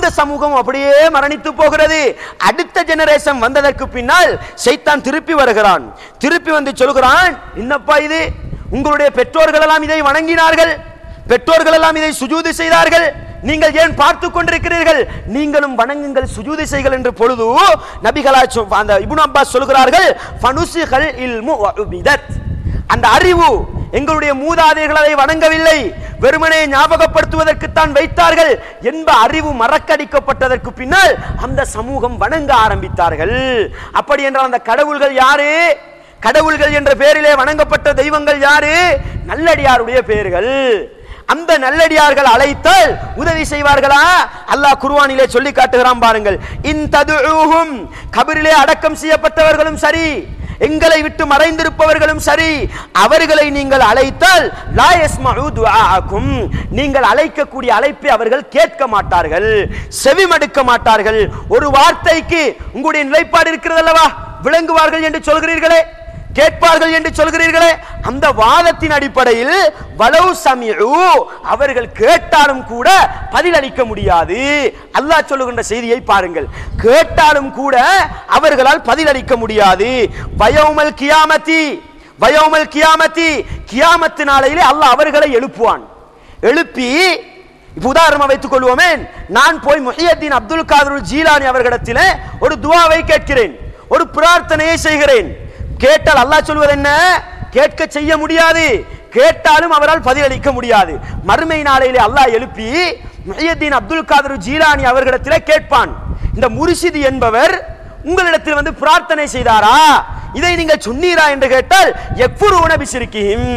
அந்த சமூகம் அப்படியே மரணித்து போகிறது. அடுத்த ஜெனரேஷன் வந்ததற்கு பின்னால் ஷைத்தான் திருப்பி வருகிறான். திருப்பி வந்து சொல்கிறான், என்னப்பா இது, உங்களுடைய பெற்றோர்கள் எல்லாம் இதை வணங்கினார்கள், பெற்றோர்கள் எல்லாம் இதை சுஜூது செய்தார்கள், நீங்கள் ஏன் பார்த்து கொண்டிருக்கிறீர்கள், நீங்களும் வணங்குங்கள், சுஜூது செய்கள் என்று பொழுது நபிகளாய் அந்த இப்னு அப்பாஸ் சொல்கிறார்கள், ஃபனுசிகல் இல்மு வ உபிதத், அந்த அறிவு எங்களுடைய மூதாதையர்கள் அதை வணங்கவில்லை, வெறுமனே ஞாபகப்படுத்துவதற்குத்தான் வைத்தார்கள் என்ப அறிவு மறக்கடிக்கப்பட்டதற்கு பின்னால் அந்த சமூகம் வணங்க ஆரம்பித்தார்கள். அப்படி என்றால் அந்த கடவுள்கள் யாரு? கடவுள்கள் என்ற பெயரிலே வணங்கப்பட்ட தெய்வங்கள் யாரு? நல்லடியாருடைய பெயர்கள். அந்த நல்லடியார்கள் அழைத்தால் உதவி செய்வார்களா? அல்லாஹ் குர்ஆனிலே சொல்லி காட்டுகிறான் பாருங்கள், இன் ததுஊஹும், கபரிலே அடக்கம் செய்யப்பட்டவர்களும் சரி, எங்களை விட்டு மறைந்திருப்பவர்களும் சரி, அவர்களை நீங்கள் அழைத்தால் லா யஸ்மஉ துஆஅக்கும், நீங்கள் அழைக்கக்கூடிய அழைப்பை அவர்கள் கேட்க மாட்டார்கள், செவிமடுக்க மாட்டார்கள். ஒரு வார்த்தைக்கு உங்களுடைய நிலைப்பாடு இருக்கிறது அல்லவா, விளங்குவார்கள் என்று சொல்கிறீர்களே, கேட்பார்கள் என்று சொல்கிறீர்களே, அந்த வாதத்தின் அடிப்படையில் வலவு சமிஉ, அவர்கள் கேட்டாலும் கூட பதிலளிக்க முடியாது. அல்லாஹ் சொல்லுகின்ற செய்தியை பாருங்கள், கேட்டாலும் கூட அவர்களால் பதிலளிக்க முடியாது. வயௌமல் கியாமத்தி, வயௌமல் கியாமத்தி, கியாமத்து நாளையிலே அல்லாஹ் அவர்களை எழுப்புவான். எழுப்பி, உதாரணமா வைத்துக் கொள்வோமே, நான் போய் முஹியத்தீன் அப்துல் காதர் ஜீலானி அவர்களிடத்திலே ஒரு துஆவை கேட்கிறேன், ஒரு பிரார்த்தனையை செய்கிறேன். கேட்டால் அல்லாஹ் சொல்வது என்ன? கேட்க செய்ய முடியாது, கேட்டாலும் அவரால் பதிலளிக்க முடியாது. மறுமை நாளையிலே அல்லாஹ் எழுப்பி முஹியத்தீன் அப்துல் காதர் ஜீலானி அவர்களிடத்திலே கேட்பான், இந்த முர்ஷித் என்பவர் உங்களிடத்தில் வந்து பிரார்த்தனை செய்தாரா, இதை நீங்கள் சொன்னீரா என்று கேட்டால் யக்ஃபுரூன பிஷிர்கிஹிம்,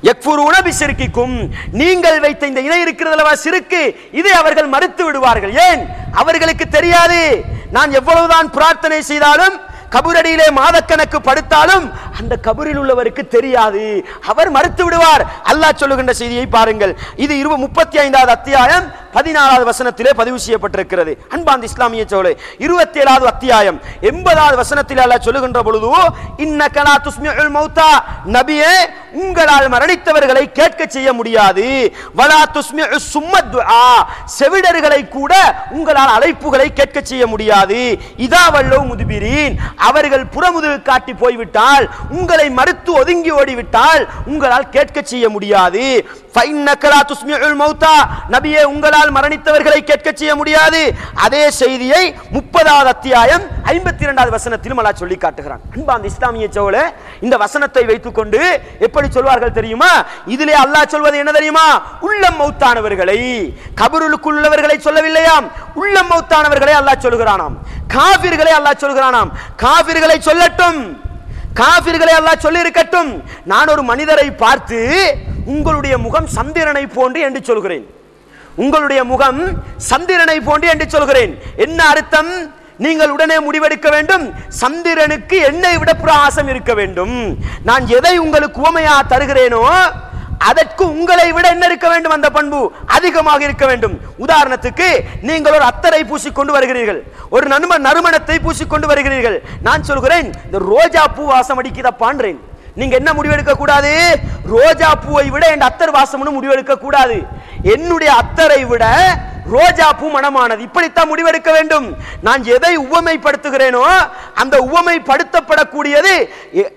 யக்ஃபுரூன பிஷிர்கிக்கும், நீங்கள் வைத்த இந்த இணை இருக்கிறதல்லவா சிறுக்கு, இதை அவர்கள் மறுத்து விடுவார்கள். ஏன்? அவர்களுக்கு தெரியாது, நான் எவ்வளவுதான் பிரார்த்தனை செய்தாலும், கபரடியிலே மாதக்கணக்கு படுத்தாலும் அந்த கபரில் உள்ளவருக்கு தெரியாது, அவர் மறுத்து விடுவார். அல்லாஹ் சொல்லுகின்ற செய்தியை பாருங்கள். இது 35வது அத்தியாயம் 14வது வசனத்திலே பதிவு செய்யப்பட்டிருக்கிறது. அன்பார்ந்த இஸ்லாமிய சோழே, 27வது அத்தியாயம் 80வது வசனத்திலே அல்லாஹ் சொல்லுகின்ற பொழுது, இன்னக லா துஸ்மிஉல் மௌதா, நபியே உங்களால் மரணித்தவர்களை கேட்க செய்ய முடியாது, வலா துஸ்மிஉ சும்மத் துஆ, செவிடர்களை கூட உங்களால் அழைப்புகளை கேட்க செய்ய முடியாது. இதா வல்லோ முதுபிரீன், அவர்கள் புறமுதுகு காட்டி போய்விட்டால், உங்களை மறுத்து ஒதுங்கி ஓடிவிட்டால் உங்களால் கேட்க செய்ய முடியாது. ஃபைன்னக லா துஸ்மிஉல் மௌதா, நபியே உங்களால் மரணித்தவர்களை கேட்க செய்ய முடியாது. அதே செய்தியை 30வது அத்தியாயம் 52வது வசனத்திலும் அல்லாஹ் சொல்லி காட்டுகிறான். அன்பார்ந்த இஸ்லாமிய சோழே, இந்த வசனத்தை வைத்துக்கொண்டு எப்படி சொல்வார்கள் தெரியுமா? இதிலே அல்லாஹ் சொல்வது என்ன தெரியுமா? உள்ளம் மௌத்தானவர்களை, கபருக்குள் உள்ளவர்களை சொல்லவில்லையாம், உள்ளம் மௌத்தானவர்களை அல்லாஹ் சொல்கிறானாம். காஃபிர்களை அல்லாஹ் சொல்கிறானாம். காஃபிர்களை சொல்லட்டும், காஃபிர்களை அல்லாஹ் சொல்லி இருக்கட்டும், நான் ஒரு மனிதரை பார்த்து உங்களுடைய முகம் சந்திரனை போன்று என்று சொல்கிறேன், உங்களுடைய முகம் சந்திரனை போன்று என்று சொல்கிறேன். என்ன அர்த்தம்? நீங்கள் உடனே முடிவெடுக்க வேண்டும், சந்திரனுக்கு என்னை விட பிரகாசம் இருக்க வேண்டும். நான் எதை உங்களுக்கு உவமையா தருகிறேனோ அதற்கு உங்களை விட என்ன இருக்க வேண்டும்? அந்த பண்பு அதிகமாக இருக்க வேண்டும். உதாரணத்துக்கு, நீங்கள் ஒரு அத்தரை பூசிக்கொண்டு வருகிறீர்கள், ஒரு நறுமணத்தை பூசிக்கொண்டு வருகிறீர்கள். நான் சொல்கிறேன், இந்த ரோஜா பூ வாசம் அடிக்குதப்பான்றேன். நீங்க என்ன முடிவெடுக்க கூடாது? ரோஜா பூவை விட என் அத்தர் வாசம்னு முடிவெடுக்க கூடாது. என்னுடைய அத்தரை விட ரோஜா பூ மனமானது, இப்படித்தான் முடிவெடுக்க வேண்டும். நான் எதை உவமைப்படுத்துகிறேனோ அந்த உவமைப்படுத்தப்படக்கூடியது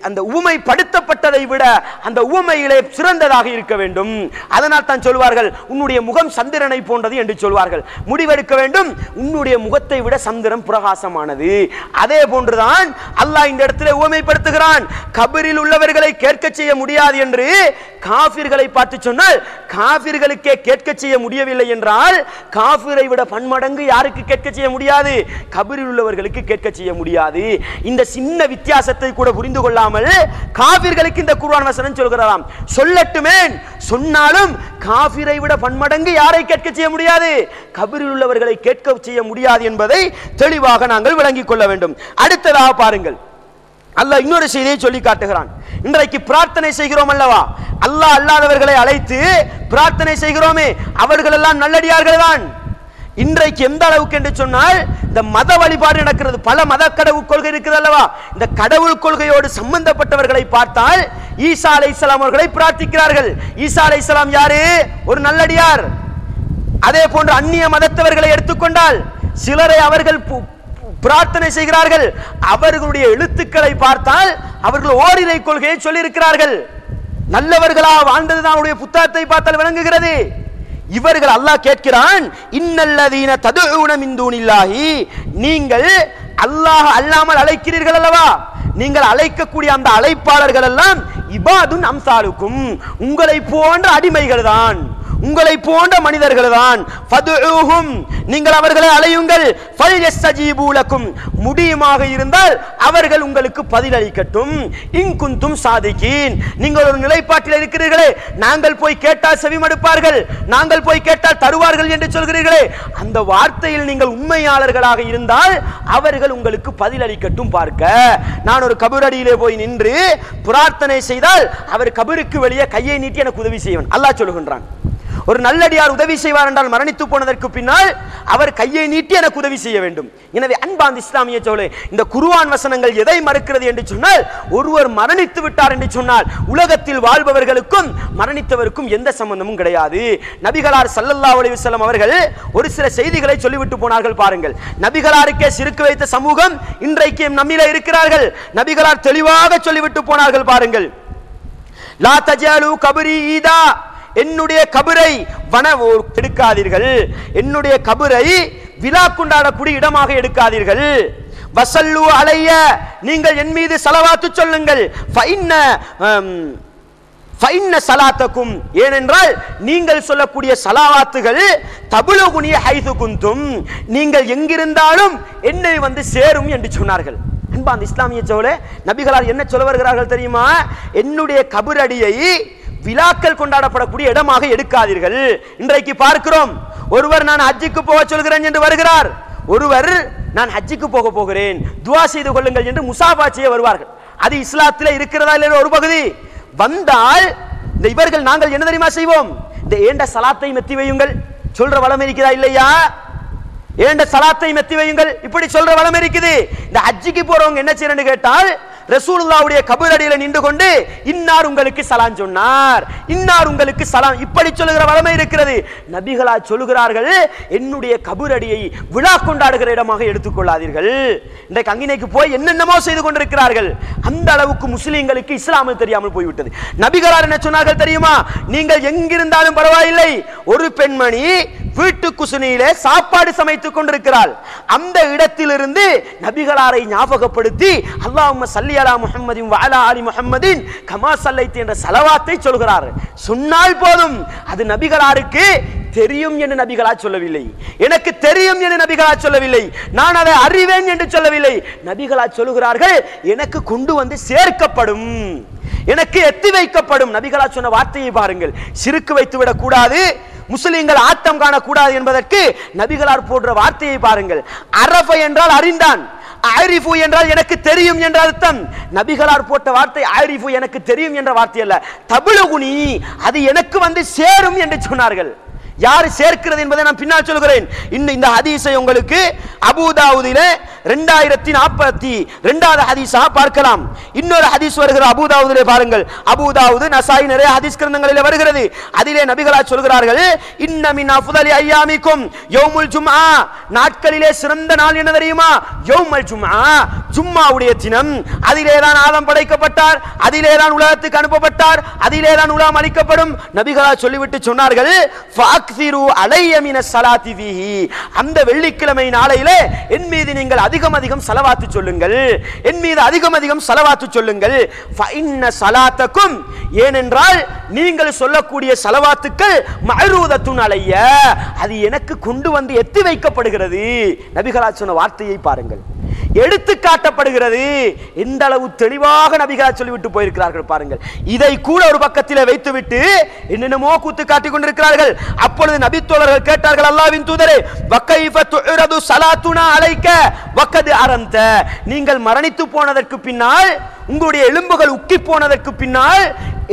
அந்த உவமைப்படுத்தப்பட்டதை விட அந்த உவமையிலே சிறந்ததாக இருக்க வேண்டும். அதனால் தான் சொல்வார்கள், உன்னுடைய முகம் சந்திரனை போன்றது என்று சொல்வார்கள். முடிவெடுக்க வேண்டும், உன்னுடைய முகத்தை விட சந்திரன் பிரகாசமானது. அதே போன்றுதான் அல்லாஹ் இந்த இடத்திலே உவமைப்படுத்துகிறான். கபரில் உள்ளவர்களை கேட்க செய்ய முடியாது என்று காஃபிர்களை பார்த்து சொன்னால், காஃபிர்களுக்கே கேட்க செய்ய முடியவில்லை என்றால் காஃபிரை விட பன்மடங்கு யாருக்கு கேட்க செய்ய முடியாது? கபரில் உள்ளவர்களுக்கு கேட்க செய்ய முடியாது. இந்த சின்ன வித்தியாசத்தை கூட புரிந்து கொள்ளாமல் காஃபிர்களுக்கு இந்த குர்ஆன் வசனம் சொல்கிறாராம். சொல்லட்டுமே, சொன்னாலும் காஃபிரை விட பன்மடங்கு யாரை கேட்க செய்ய முடியாது? கபரில் உள்ளவர்களை கேட்க செய்ய முடியாது என்பதை தெளிவாக நாங்கள் விளங்கிக் கொள்ள வேண்டும். அடுத்ததாக பாருங்கள், அல்லாஹ் இன்னொரு செய்தியை சொல்லி காட்டுகிறான். இன்றைக்கு பிரார்த்தனை செய்கிறோம் அல்லவா, அல்லாஹ் அல்லாதவர்களை அழைத்து பிரார்த்தனை செய்கிறோமே, அவர்கள் எல்லாம் நல்லடியார்கள் தான். இன்றைக்கு எந்த அளவுக்கு என்று சொன்னால், இந்த மத வழிபாடு நடக்கிறது, பல மத கடவுள் கொள்கை இருக்கிறது அல்லவா, இந்த கடவுள் கொள்கையோடு சம்பந்தப்பட்டவர்களை பார்த்தால் ஈசா அலைஹிஸ்ஸலாம் அவர்களை பிரார்த்திக்கிறார்கள். ஈசா அலைஹிஸ்ஸலாம் யாரு? ஒரு நல்லடியார். அதே போன்று அந்நிய மதத்தவர்களை எடுத்துக்கொண்டால் சிலரை அவர்கள் பிரார்த்தனை செய்கிறார்கள், அவர்களுடைய எழுத்துக்களை பார்த்தால் அவர்கள் ஓரிரை கொள்கையை சொல்லி இருக்கிறார்கள். நல்லவர்களா வாழ்ந்ததுதான் அவருடைய புத்தகத்தை பார்த்தால் விளங்குகிறது. இவர்கள் அல்லாஹ் கேட்கிறான், இன்னல்லதீன ததுஊன மின் தூனில்லாஹி, நீங்கள் அல்லாஹ் அல்லாமல் அழைக்கிறீர்கள் அல்லவா, நீங்கள் அழைக்கக்கூடிய அந்த அழைப்பாளர்கள் எல்லாம் இபாதுன் அம்சாலுக்கும், உங்களை போன்ற அடிமைகள் தான், உங்களை போன்ற மனிதர்கள் தான். ஃபதுஊஹும், நீங்கள் அவர்களை அழையுங்கள். ஃபல்யஸ்தஜீபு லக்கும், முடியுமாக இருந்தால் அவர்கள் உங்களுக்கு பதிலளிக்கட்டும். இன் குந்தும் சாதிகீன், நீங்கள் ஒரு நிலைப்பாட்டில் இருக்கிறீர்களே, நாங்கள் போய் கேட்டால் செவிமடுப்பார்கள், நாங்கள் போய் கேட்டால் தருவார்கள் என்று சொல்கிறீர்களே, அந்த வார்த்தையில் நீங்கள் உண்மையாளர்களாக இருந்தால் அவர்கள் உங்களுக்கு பதிலளிக்கட்டும். பார்க்க நான் ஒரு கபரடியிலே போய் நின்று பிரார்த்தனை செய்தால் அவர் கபருக்கு வெளியே கையை நீட்டி எனக்கு உதவி செய்வன், அல்லாஹ் சொல்லுகின்றான். ஒரு நல்லடியார் உதவி செய்வார் என்றால் மரணித்து போனதற்கு பின்னால் அவர் கையை நீட்டி எனக்கு உதவி செய்ய வேண்டும். எனவே அன்பார்ந்த இஸ்லாமிய சோழே, இந்த குர்ஆன் வசனங்கள் எதை மறுக்கிறது என்று சொன்னால், ஒருவர் மரணித்து விட்டார் என்று சொன்னால் உலகத்தில் வாழ்பவர்களுக்கும் மரணித்தவருக்கும் எந்த சம்பந்தமும் கிடையாது. நபிகளார் ஸல்லல்லாஹு அலைஹி வஸல்லம் அவர்கள் ஒரு சில செய்திகளை சொல்லிவிட்டு போனார்கள். பாருங்கள், நபிகளாருக்கே சிறுக்கு வைத்த சமூகம் இன்றைக்கு நம்மிலே இருக்கிறார்கள். நபிகளார் தெளிவாக சொல்லிவிட்டு போனார்கள். பாருங்கள், லா தஜாலு கபரி ஈதா, என்னுடைய கபரை எடுக்காதீர்கள், என்னுடைய கபரை விழா கொண்டாடக்கூடிய இடமாக எடுக்காதீர்கள். வசல்லு அலைய, நீங்கள் என் மீது ஸலவாத்து சொல்லுங்கள். ஃபைன்ன ஸலாத்தக்கும், ஏனென்றால் நீங்கள் சொல்லக்கூடிய ஸலவாத்துகள் தபுலுகுனி ஹைது குந்தும், நீங்கள் எங்கிருந்தாலும் என்னை வந்து சேரும் என்று சொன்னார்கள். அன்பார்ந்த இஸ்லாமிய சோழே, நபிகளார் என்ன சொல்ல வருகிறார்கள் தெரியுமா? என்னுடைய கபரடியை விழாக்கள் கொண்டாடப்படக்கூடிய இடமாக எடுக்காதீர்கள். இன்றைக்கு பார்க்கிறோம், ஒருவர் நான் ஹஜ்ஜுக்கு போக சொல்கிறேன் என்று வருகிறார், ஒருவர் நான் ஹஜ்ஜுக்கு போக போகிறேன் துஆ செய்து கொள்ளுங்கள் என்று முசாஃபா செய்ய வருவார்கள். அது இஸ்லாத்திலே இருக்கிறதா இல்லையா ஒரு பகுதி. வந்தால் இந்த இவர்கள் நாங்கள் என்ன தெரியுமா செய்வோம்? இந்த ஏண்ட சலாத்தை மெத்தி வையுங்கள் சொல்ற வளம் இருக்கிறதா இல்லையா? ஏண்ட சலாத்தை மெத்தி வையுங்கள் இப்படி சொல்ற வளம் இருக்குது. இந்த ஹஜ்ஜுக்கு போறவங்க என்ன செய்யணும்னு கேட்டால், ரசூலுல்லாஹ்வுடைய கபர் அடியில நின்று கொண்டு இன்னார் உங்களுக்கு சலாம் சொன்னார், இன்னார் உங்களுக்கு சலாம், இப்படி சொல்லுகிற வளமை இருக்கிறது. நபிகளா சொல்லுகிறார்கள், என்னுடைய கபர் அடியை விழா கொண்டாடுகிற இடமாக எடுத்துக்கொள்ளாதீர்கள். இன்றைக்கு அங்கினைக்கு போய் என்னென்னமோ செய்து கொண்டிருக்கிறார்கள். அந்த அளவுக்கு முஸ்லிம்களுக்கு இஸ்லாமில் தெரியாமல் போய்விட்டது. நபிகளார் என்ன சொன்னார்கள் தெரியுமா? நீங்கள் எங்கிருந்தாலும் பரவாயில்லை, ஒரு பெண்மணி வீட்டு குசுனியிலே சாப்பாடு சமைத்துக் கொண்டிருக்கிறாள், அந்த இடத்திலிருந்து நபிகளாரை ஞாபகப்படுத்தி அல்லாஹும்ம ஸல்லி அலா முஹம்மதின் வ அலா ஆலி முஹம்மதின் கமா ஸல்லைத என்ற ஸலவாத்தை சொல்கிறார். சொன்னால் போதும், அது நபிகளாருக்கு தெரியும் என்று நபிகளா சொல்லவில்லை, எனக்கு தெரியும் என்று நபிகளா சொல்லவில்லை, நான் அதை அறிவேன் என்று சொல்லவில்லை. நபிகளா சொல்லுகிறார்கள், எனக்கு கொண்டு வந்து சேர்க்கப்படும், எனக்கு எத்தி வைக்கப்படும். நபிகளா சொன்ன வார்த்தையை பாருங்கள். சிறுக்கு வைத்து விடக் கூடாது, முஸ்லிம்கள் ஆட்டம் காணக்கூடாது என்பதற்கு நபிகளார் போன்ற வார்த்தையை பாருங்கள். அரஃப என்றால் அறிந்தான், ஆரிஃபு என்றால் எனக்கு தெரியும் என்ற அர்த்தம். நபிகளார் போட்ட வார்த்தை ஆரிஃபு, எனக்கு தெரியும் என்ற வார்த்தை அல்ல, தபுலுகுனி, அது எனக்கு வந்து சேரும் என்று சொன்னார்கள். யார் சேர்க்கிறது என்பதை நான் பின்னால் சொல்கிறேன். இந்த ஹதீஸை உங்களுக்கு அபூதாவுதிலே 2042வது ஹதீஸா பார்க்கலாம். இன்னொரு ஹதீஸ் வருகிற அபூதாவுதிலே பாருங்கள். அபூதாவுது, நசாயி, நிறைய ஹதீஸ் கிரந்தங்களிலே வருகிறது. அதிலே நபிகளா சொல்கிறார்கள், இன்ன மின் அஃதலி அய்யாமிக்கும் யௌமுல் ஜும்ஆ, நாட்களிலே சிறந்த நாள் என்ன தெரியுமா? யௌமுல் ஜும்ஆ, ஜும்மாவுடைய தினம். அதிலே தான் ஆதம் படைக்கப்பட்டார், அதிலே தான் உலகத்துக்கு அனுப்பப்பட்டார், அதிலே தான் உலகம் அளிக்கப்படும். நபிகளா சொல்லிவிட்டு சொன்னார்கள், அந்த வெள்ளிக்கிழமை நாளையிலே என் மீது நீங்கள் அதிகம் அதிகம் ஸலவாத்து சொல்லுங்கள், என் மீது அதிகம் அதிகம் ஸலவாத்து சொல்லுங்கள். ஏனென்றால் நீங்கள் சொல்லக்கூடிய ஸலவாத்துக்கள் மஅரூதத்துன் அலைய, அது எனக்கு கொண்டு வந்து எத்தி வைக்கப்படுகிறது. நபிகளா சொன்ன வார்த்தையை பாருங்கள், எடுத்து காட்டப்படுகிறது. எந்த அளவு தெளிவாக நபிகளா சொல்லிவிட்டு போயிருக்கிறார்கள் பாருங்கள். இதை கூட ஒரு பக்கத்தில் வைத்துவிட்டு என்னென்னமோ கூத்து காட்டிக் கொண்டிருக்கிறார்கள். அப்பொழுது நபி தோழர்கள் கேட்டார்கள், அல்லாஹ்வின் தூதரே, வகைஃப துஅரது ஸலாத்துனா அலைக்க வகத் அரந்த, நீங்கள் மரணித்து போனதற்கு பின்னால், உங்களுடைய எலும்புகள் உக்கி போனதற்கு பின்னால்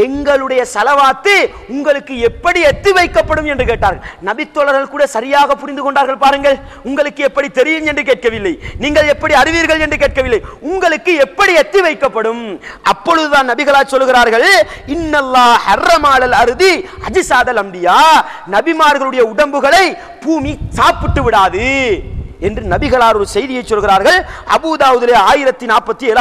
எங்களுடைய ஸலவாத்து உங்களுக்கு எப்படி எத்தி வைக்கப்படும் என்று கேட்டார்கள். நபித்தோழர்கள் கூட சரியாக புரிந்து கொண்டார்கள். பாருங்கள், உங்களுக்கு எப்படி தெரியும் என்று கேட்கவில்லை, நீங்கள் எப்படி அறிவீர்கள் என்று கேட்கவில்லை, உங்களுக்கு எப்படி எத்தி வைக்கப்படும். அப்பொழுதுதான் நபிகளா சொல்கிறார்கள், இன்னல்லாஹ் ஹர்ரமாலல் அர்தி அஜ்சாதல் அம்பியா, நபிமார்களுடைய உடம்புகளை பூமி சாப்பிட்டு விடாது என்று நபிகளார் ஒரு செய்தியை சொல்கிறார்கள். அபூதாவுதிலே 1047